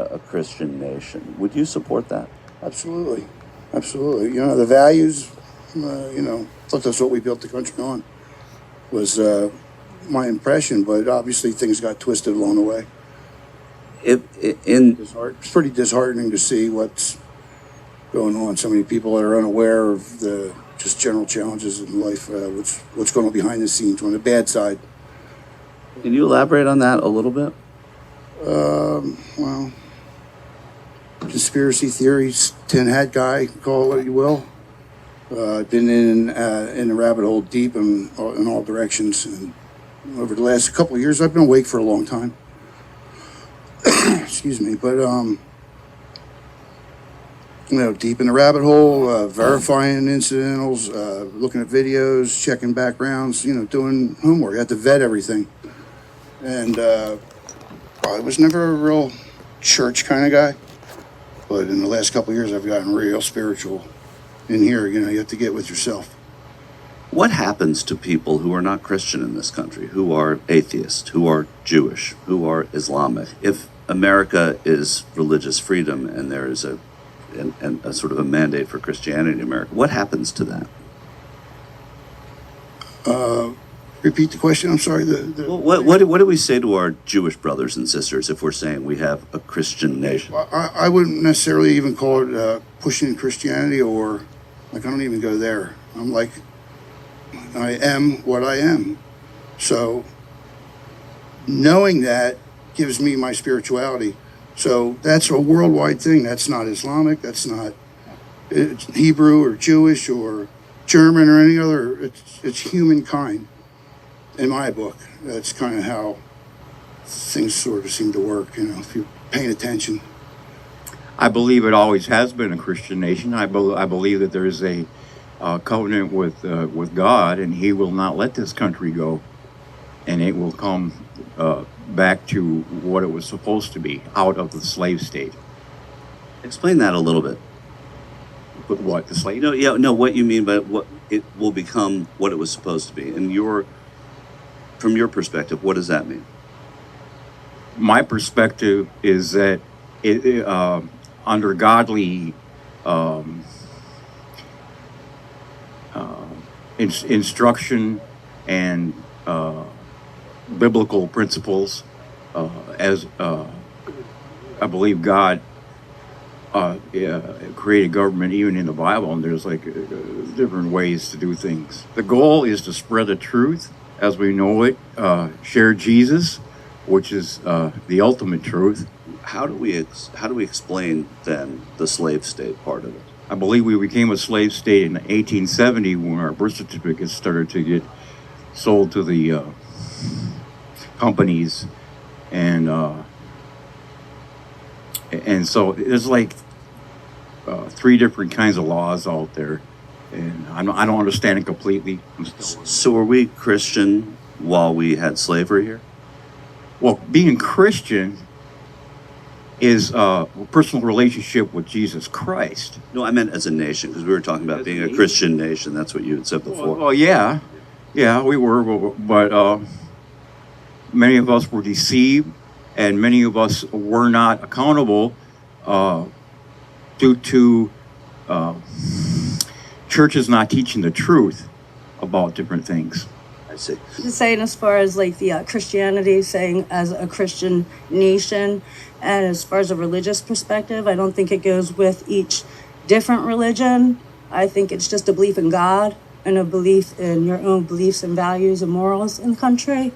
America a Christian nation. Would you support that? Absolutely. Absolutely. The values, thought that's what we built the country on, was my impression, but obviously things got twisted along the way. It's pretty disheartening to see what's going on. So many people that are unaware of the just general challenges in life, what's going on behind the scenes on the bad side. Can you elaborate on that a little bit? Well, conspiracy theories, tin hat guy, call it what you will. I've been in the rabbit hole deep in all directions, and over the last couple of years, I've been awake for a long time. Excuse me, but deep in the rabbit hole, verifying incidentals, looking at videos, checking backgrounds, doing homework. You have to vet everything, and I was never a real church kind of guy, but in the last couple of years, I've gotten real spiritual. In here, you have to get with yourself. What happens to people who are not Christian in this country, who are atheist, who are Jewish, who are Islamic? If America is religious freedom and there is a sort of a mandate for Christianity in America, what happens to that? Repeat the question. I'm sorry. What do we say to our Jewish brothers and sisters if we're saying we have a Christian nation? I wouldn't necessarily even call it pushing Christianity, or I don't even go there. I'm like, I am what I am. So knowing that gives me my spirituality. So that's a worldwide thing. That's not Islamic. That's not it's Hebrew or Jewish or German or any other. It's humankind. In my book, that's kind of how things sort of seem to work, if you're paying attention. I believe it always has been a Christian nation. I believe that there is a covenant with God, and He will not let this country go, and it will come back to what it was supposed to be, out of the slave state. Explain that a little bit. But what, the slave? No, what you mean by what it will become what it was supposed to be. And from your perspective, what does that mean? My perspective is that under godly instruction and biblical principles, as I believe God created government even in the Bible, and there's different ways to do things. The goal is to spread the truth as we know it, share Jesus, which is the ultimate truth. How do we explain then the slave state part of it? I believe we became a slave state in 1870 when our birth certificates started to get sold to the companies, and so there's three different kinds of laws out there, and I don't understand it completely. So were we Christian while we had slavery here? Well, being Christian is a personal relationship with Jesus Christ. No, I meant as a nation, because we were talking about being a Christian nation. That's what you had said before. Well, yeah, we were, but many of us were deceived, and many of us were not accountable due to churches not teaching the truth about different things. I see. Just saying, as far as the Christianity, saying as a Christian nation, and as far as a religious perspective, I don't think it goes with each different religion. I think it's just a belief in God and a belief in your own beliefs and values and morals in the country.